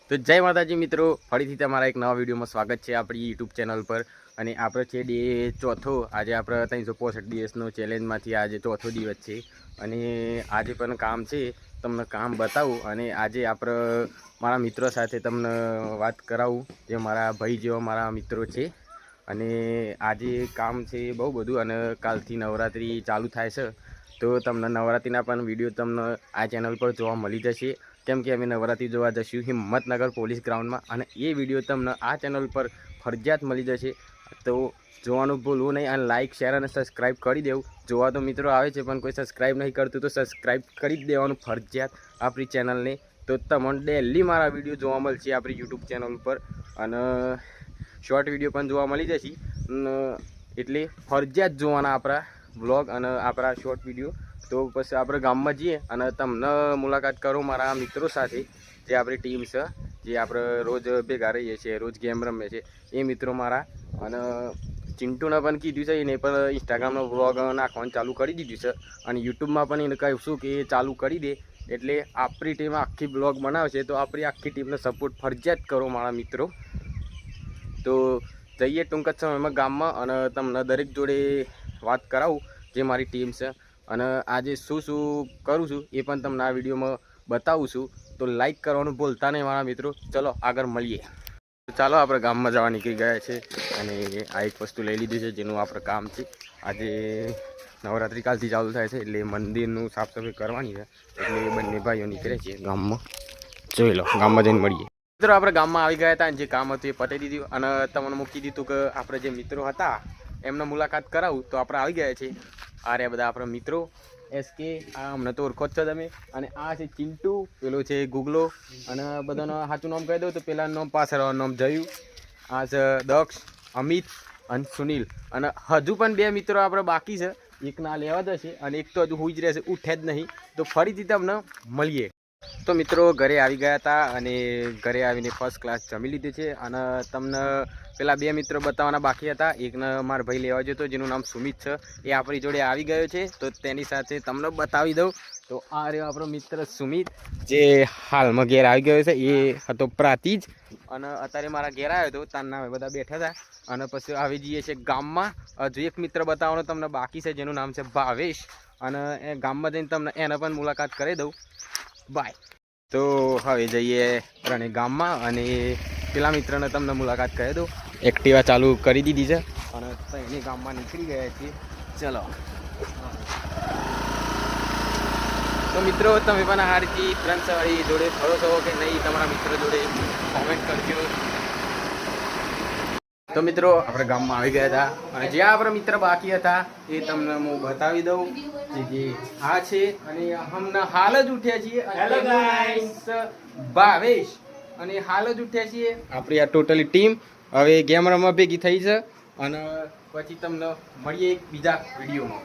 તો જય માતાજી મિત્રો, ફરીથી તમારા એક નવા વિડીયોમાં સ્વાગત છે આપણી યુટ્યુબ ચેનલ પર। અને આપણે છે ડે ચોથો, આજે આપણે 365 દિવસનો ચેલેન્જમાંથી આજે ચોથો દિવસ છે। અને આજે પણ કામ છે, તમને કામ બતાવું અને આજે આપણે મારા મિત્રો સાથે તમને વાત કરાવું, જે મારા ભાઈ જેવા મારા મિત્રો છે। અને આજે કામ છે બહુ બધું, અને કાલથી નવરાત્રિ ચાલુ થાય છે, તો તમને નવરાત્રિના પણ વિડીયો તમને આ ચેનલ પર જોવા મળી જશે। કેમ કે અમે નવરાત્રિ જોવા જઈશું હિંમતનગર પોલીસ ગ્રાઉન્ડમાં, અને એ વિડીયો તમને આ ચેનલ પર ફરજિયાત મળી જશે। તો જોવાનું ભૂલવું નહીં, અને લાઇક શેર અને સબસ્ક્રાઈબ કરી દેવું। જોવા તો મિત્રો આવે છે, પણ કોઈ સબસ્ક્રાઈબ નહીં કરતું, તો સબસ્ક્રાઈબ કરી જ દેવાનું ફરજિયાત આપણી ચેનલને। તો તમને ડેલી મારા વિડીયો જોવા મળશે આપણી યુટ્યુબ ચેનલ ઉપર, અને શોર્ટ વિડીયો પણ જોવા મળી જશે। એટલે ફરજિયાત જોવાના આપણા વ્લોગ અને આપણા શોર્ટ વિડીયો। તો પછી આપણે ગામમાં જઈએ અને તમને મુલાકાત કરું મારા મિત્રો સાથે, જે આપણી ટીમ છે, જે આપણે રોજ ભેગા રહીએ છીએ, રોજ ગેમ રમીએ છીએ, એ મિત્રો મારા। અને ચિંટુને પણ કીધું છે, એને પણ ઇન્સ્ટાગ્રામનો વ્લોગ નાખવાનું ચાલુ કરી દીધું છે, અને યુટ્યુબમાં પણ એને કહીશું કે એ ચાલુ કરી દે, એટલે આપણી ટીમ આખી બ્લોગ બનાવશે। તો આપણી આખી ટીમને સપોર્ટ ફરજિયાત કરો મારા મિત્રો। તો જઈએ ટૂંક જ સમયમાં ગામમાં, અને તમને દરેક જોડે વાત કરાવું જે મારી ટીમ છે, અને આજે શું શું કરું છું એ પણ તમને આ વિડીયોમાં બતાવું છું। તો લાઈક કરવાનું ભૂલતા નહીં મારા મિત્રો। ચલો આગળ મળીએ। તો ચાલો આપણે ગામમાં જવા નીકળી ગયા છે, અને આ એક વસ્તુ લઈ લીધી છે, જેનું આપણે કામ છે। આજે નવરાત્રિ કાલથી ચાલુ થાય છે, એટલે મંદિરનું સાફ સફાઈ કરવાની છે, એટલે બંને ભાઈઓ નીકળે છે ગામમાં। જોઈ લો, ગામમાં જઈને મળીએ મિત્રો। આપણે ગામમાં આવી ગયા હતા, જે કામ હતું એ પતાવી દીધું, અને તમને મૂકી દીધું કે આપણે જે મિત્રો હતા એમને મુલાકાત કરાવું। તો આપણે આવી ગયા છે, આ રહ્યા બધા આપણા મિત્રો। SK આ અમને તો ઓળખો જ છો તમે, અને આ છે ચિંટુ, પેલો છે ગુગલો, અને બધાનું સાચું નામ કહી દઉં તો પેલાનું નામ પાછળ નામ જયું, આ છે દક્ષ, અમિત અને સુનિલ। અને હજુ પણ બે મિત્રો આપણે બાકી છે, એક ના લેવા જશે, અને એક તો હજુ હુઈ જ રહેશે, ઉઠે જ નહીં। તો ફરીથી તમને મળીએ। તો મિત્રો ઘરે આવી ગયા હતા, અને ઘરે આવીને ફર્સ્ટ ક્લાસ જમી લીધું છે, અને તમને પેલા બે મિત્રો બતાવવાના બાકી હતા। એકને મારા ભાઈ લેવા ગયો હતો, જેનું નામ સુમિત છે, એ આપણી જોડે આવી ગયો છે, તો તેની સાથે તમને બતાવી દઉં। તો આ રહ્યો આપણો મિત્ર સુમિત, જે હાલમાં ઘેર આવી ગયો છે। એ હતો પ્રાતિજ, અને અત્યારે મારા ઘેર આવ્યો હતો, તાર નામે બધા બેઠા હતા। અને પછી આવી જઈએ છીએ ગામમાં। હજુ એક મિત્ર બતાવવાનો તમને બાકી છે, જેનું નામ છે ભાવેશ, અને એ ગામમાં જઈને તમને એને પણ મુલાકાત કરી દઉં। બાય। તો હવે જઈએ ત્રણે ગામમાં, અને પેલા મિત્રને તમને મુલાકાત કરી દઉં। એક્ટિવા ચાલુ કરી દીધી છે, અને ત્રણે ગામમાં નીકળી ગયા છીએ। ચલો તો મિત્રો, તમે પણ આ રીતે ત્રણ સવારી જોડે ફરો છો કે નહીં, તમારા મિત્ર જોડે કોમેન્ટ કરજો। તો મિત્રો આપણે ગામમાં આવી ગયા હતા, અને જ્યાં આપણા મિત્ર બાકી હતા એ તમને હું બતાવી દઉં। જે આ છે, અને હમણાં હાલ જ ઉઠ્યા છીએ। હેલો ગાઈસ, ભાવેશ, અને હાલ જ ઉઠ્યા છીએ આપણી આ ટોટલી ટીમ। હવે ગેમ રમવા ભેગી થઈ છે, અને પછી તમને મળીએ એક બીજા વિડીયોમાં।